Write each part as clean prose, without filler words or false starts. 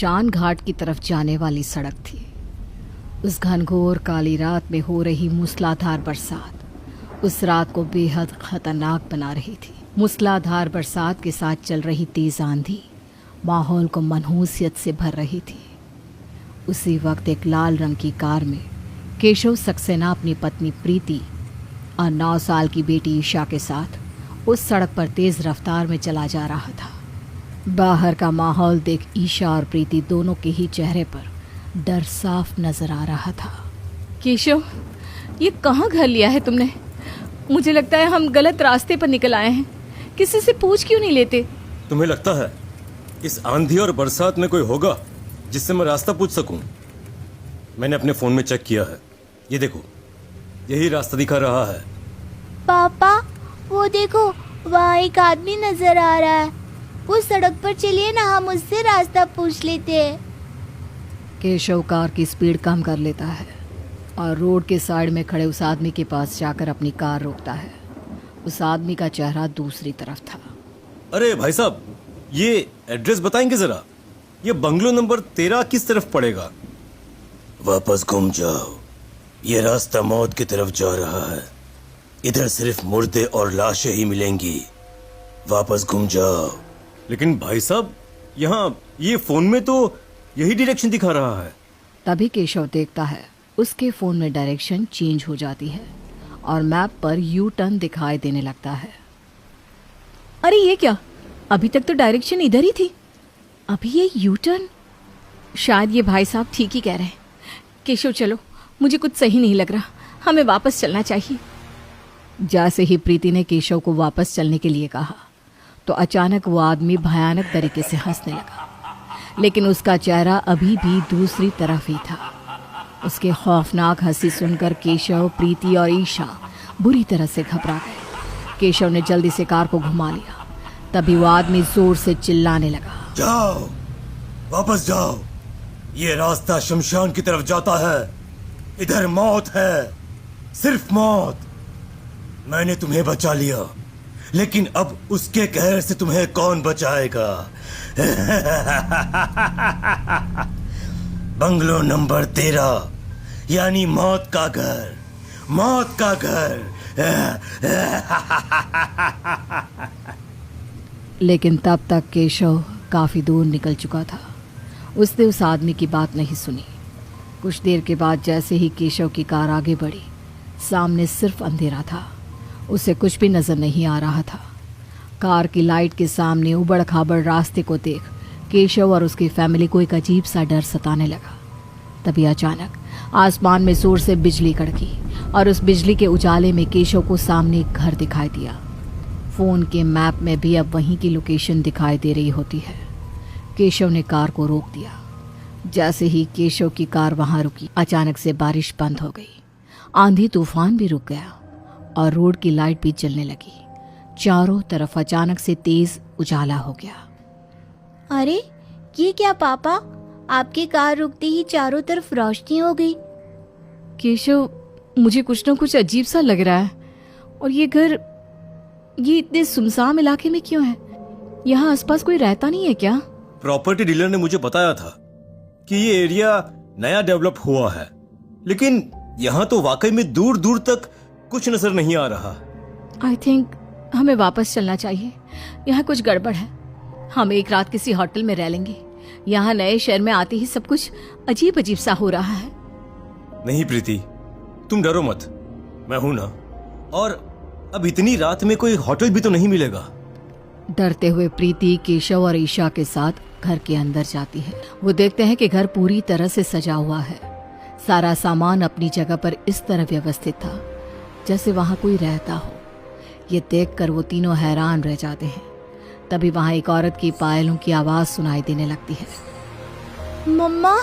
शमशान घाट की तरफ जाने वाली सड़क थी। उस घनघोर काली रात में हो रही मूसलाधार बरसात उस रात को बेहद खतरनाक बना रही थी। मूसलाधार बरसात के साथ चल रही तेज आंधी माहौल को मनहूसियत से भर रही थी। उसी वक्त एक लाल रंग की कार में केशव सक्सेना अपनी पत्नी प्रीति और 9 साल की बेटी ईशा के साथ उस सड़क पर तेज रफ्तार में चला जा रहा था। बाहर का माहौल देख ईशा और प्रीति दोनों के ही चेहरे पर डर साफ नजर आ रहा था। केशव, ये कहाँ घर लिया है तुमने? मुझे लगता है हम गलत रास्ते पर निकल आए हैं। किसी से पूछ क्यों नहीं लेते? तुम्हें लगता है इस आंधी और बरसात में कोई होगा जिससे मैं रास्ता पूछ सकूं? मैंने अपने फोन में चेक किया है, ये देखो, यही रास्ता दिखा रहा है। पापा, वो देखो, वहाँ एक आदमी नजर आ रहा है। उस सड़क पर चलिए ना, हम उससे रास्ता पूछ लेते हैं। केशव कार की स्पीड कम कर लेता है और रोड के साइड में खड़े उस आदमी के पास जाकर अपनी कार रोकता है। उस आदमी का चेहरा दूसरी तरफ था। अरे भाई साहब, ये एड्रेस बताएंगे जरा? ये बंगलो नंबर 13 किस तरफ पड़ेगा? वापस घूम जाओ, ये रास्ता मौत की तरफ जा रहा है। इधर सिर्फ मुर्दे और लाशें ही मिलेंगी। वापस घूम जाओ। लेकिन भाई साहब, यहाँ ये फोन में तो यही डायरेक्शन दिखा रहा है। तभी केशव देखता है उसके फोन में डायरेक्शन चेंज हो जाती है और मैप पर यू टर्न दिखाई देने लगता है। अरे ये क्या? अभी तक तो डायरेक्शन इधर ही थी, अभी ये यू टर्न। शायद ये भाई साहब ठीक ही कह रहे हैं। केशव चलो, मुझे कुछ सही नहीं लग रहा, हमें वापस चलना चाहिए। जैसे ही प्रीति ने केशव को वापस चलने के लिए कहा तो अचानक वो आदमी भयानक तरीके से हंसने लगा, लेकिन उसका चेहरा अभी भी दूसरी तरफ ही था। उसके खौफनाक हंसी सुनकर केशव, प्रीति और ईशा बुरी तरह से घबरा गए। केशव ने जल्दी से कार को घुमा लिया। तभी वो आदमी जोर से चिल्लाने लगा, जाओ, वापस जाओ, ये रास्ता शमशान की तरफ जाता है। इधर मौत है, सिर्फ मौत। मैंने तुम्हें बचा लिया, लेकिन अब उसके कहर से तुम्हें कौन बचाएगा? बंगलो नंबर 13 यानी मौत का घर, मौत का घर। लेकिन तब तक केशव काफी दूर निकल चुका था। उसने उस आदमी की बात नहीं सुनी। कुछ देर के बाद जैसे ही केशव की कार आगे बढ़ी, सामने सिर्फ अंधेरा था। उसे कुछ भी नजर नहीं आ रहा था। कार की लाइट के सामने उबड़ खाबड़ रास्ते को देख केशव और उसकी फैमिली को एक अजीब सा डर सताने लगा। तभी अचानक आसमान में जोर से बिजली कड़की और उस बिजली के उजाले में केशव को सामने एक घर दिखाई दिया। फोन के मैप में भी अब वहीं की लोकेशन दिखाई दे रही होती है। केशव ने कार को रोक दिया। जैसे ही केशव की कार वहां रुकी, अचानक से बारिश बंद हो गई। आंधी तूफान भी रुक गया और रोड की लाइट भी जलने लगी। चारों तरफ अचानक से तेज उजाला हो गया। अरे ये क्या पापा, आपकी कार रुकते ही चारों तरफ रोशनी हो गई। केशव, मुझे कुछ ना कुछ अजीब सा लग रहा है। और ये घर, ये इतने सुनसान इलाके में क्यों है? यहाँ आसपास कोई रहता नहीं है क्या? प्रॉपर्टी डीलर ने मुझे बताया था कि ये एरिया नया डेवलप हुआ है, लेकिन यहाँ तो वाकई में दूर दूर तक कुछ नजर नहीं आ रहा। आई थिंक हमें वापस चलना चाहिए। यहाँ कुछ गड़बड़ है। हम एक रात किसी होटल में रह लेंगे। यहाँ नए शहर में आते ही सब कुछ अजीब अजीब सा हो रहा है। नहीं प्रीति, तुम डरो मत, मैं हूं ना। और अब इतनी रात में कोई होटल भी तो नहीं मिलेगा। डरते हुए प्रीति केशव और ईशा के साथ घर के अंदर जाती है। वो देखते हैं कि घर पूरी तरह से सजा हुआ है। सारा सामान अपनी जगह पर इस तरह व्यवस्थित था जैसे वहां कोई रहता हो। ये देखकर वो तीनों हैरान रह जाते हैं। तभी वहां एक औरत की पायलों की आवाज सुनाई देने लगती है। मम्मा,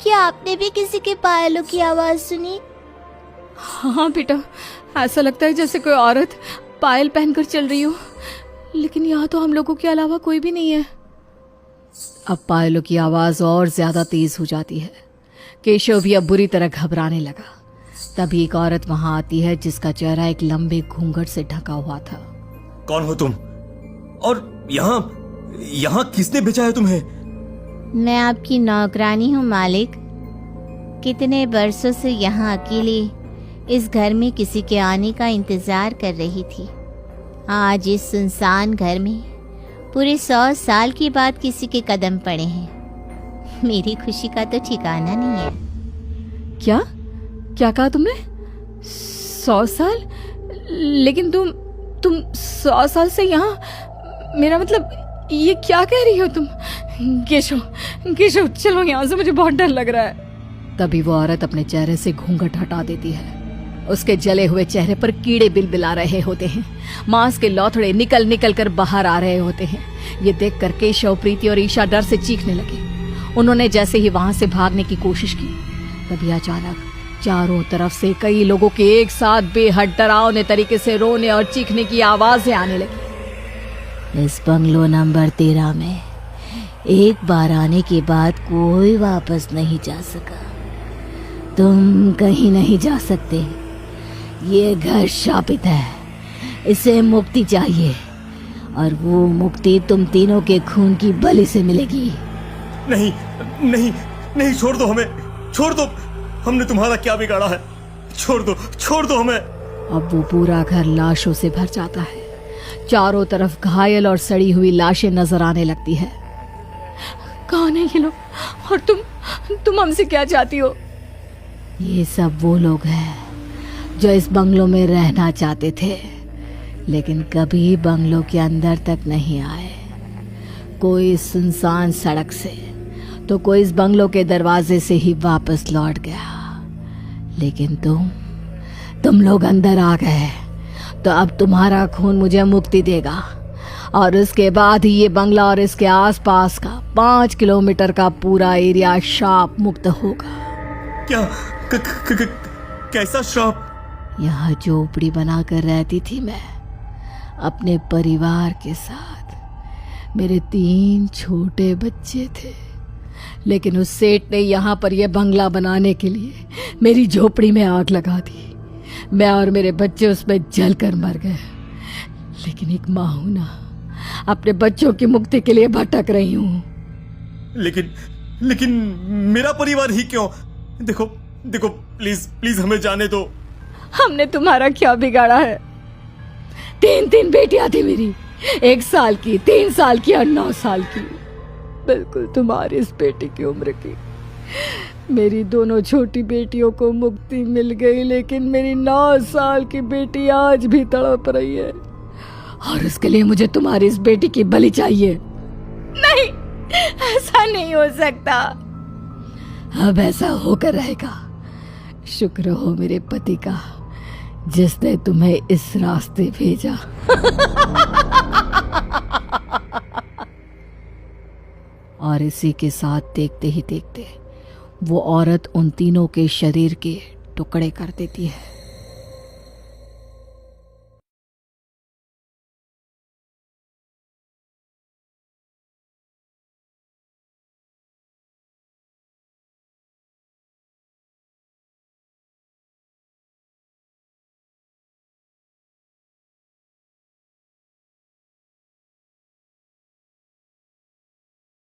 क्या आपने भी किसी के पायलों की आवाज सुनी? हाँ बेटा, ऐसा लगता है जैसे कोई औरत पायल पहनकर चल रही हो, लेकिन यहाँ तो हम लोगों के अलावा कोई भी नहीं है। अब पायलों की आवाज और ज्यादा तेज हो जाती है। केशव भी अब बुरी तरह घबराने लगा। तभी एक औरत वहां आती है जिसका चेहरा एक लंबे घूंघट से ढका हुआ था। कौन हो तुम? और यहाँ किसने भेजा है तुम्हें? मैं आपकी नौकरानी हूँ मालिक। कितने बरसों से यहाँ अकेले इस घर में किसी के आने का इंतज़ार कर रही थी। आज इस सुनसान घर में पूरे 100 साल के बाद किसी के कदम पड़े हैं। मेरी खुशी का तो ठिकाना नहीं है। क्या क्या कहा तुमने? 100 साल? लेकिन तुम 100 साल से यहाँ, मेरा मतलब ये क्या कह रही हो तुम? केशव चलो यहाँ से, मुझे बहुत डर लग रहा है। तभी वो औरत अपने चेहरे से घूंघट हटा देती है। उसके जले हुए चेहरे पर कीड़े बिलबिला रहे होते हैं, मांस के लौथड़े निकल निकल कर बाहर आ रहे होते हैं। ये देखकर केशव, प्रीति और ईशा डर से चीखने लगे। उन्होंने जैसे ही वहां से भागने की कोशिश की, तभी अचानक चारों तरफ से कई लोगों के एक साथ बेहद डरावने तरीके से रोने और चीखने की आवाजें आने लगी। इस बंगलो नंबर 13 में एक बार आने के बाद कोई वापस नहीं जा सका। तुम कहीं नहीं जा सकते। ये घर शापित है, इसे मुक्ति चाहिए, और वो मुक्ति तुम तीनों के खून की बलि से मिलेगी। नहीं नहीं नहीं, छोड़ दो हमें, छोड़ दो। हमने तुम्हारा क्या बिगाड़ा है? छोड़ दो हमें। अब वो पूरा घर लाशों से भर जाता है। चारों तरफ घायल और सड़ी हुई लाशें नजर आने लगती है। कौन है ये लोग, और तुम हमसे क्या चाहती हो? ये सब वो लोग हैं जो इस बंगलों में रहना चाहते थे, लेकिन कभी बंगलों के अंदर तक नहीं आए। कोई इस सुनसान सड़क से, तो कोई इस बंगलों के दरवाजे से ही वापस लौट गया। लेकिन तुम लोग अंदर आ गए, तो अब तुम्हारा खून मुझे मुक्ति देगा, और उसके बाद ही ये बंगला और इसके आसपास का 5 किलोमीटर का पूरा एरिया श्राप मुक्त होगा। क्या कैसा श्राप? यहाँ झोपड़ी बनाकर रहती थी मैं अपने परिवार के साथ। मेरे 3 छोटे बच्चे थे, लेकिन उस सेठ ने यहाँ पर यह बंगला बनाने के लिए मेरी झोपड़ी में आग लगा दी। मैं और मेरे बच्चे उसमें जलकर मर गए। लेकिन एक माँ हूं ना, अपने बच्चों की मुक्ति के लिए भटक रही हूँ। लेकिन मेरा परिवार ही क्यों? देखो प्लीज हमें जाने दो। हमने तुम्हारा क्या बिगाड़ा है? 3 बेटियां थी मेरी, 1 साल की, 3 साल की और 9 साल की, बिल्कुल तुम्हारी इस बेटी की उम्र की। मेरी दोनों छोटी बेटियों को मुक्ति मिल गई, लेकिन मेरी 9 साल की बेटी आज भी तड़प रही है, और उसके लिए मुझे तुम्हारी इस बेटी की बलि चाहिए। नहीं, ऐसा नहीं हो सकता। अब ऐसा होकर रहेगा। शुक्र हो मेरे पति का, जिसने तुम्हें इस रास्ते भेजा। और इसी के साथ देखते ही देखते वो औरत उन तीनों के शरीर के टुकड़े कर देती है।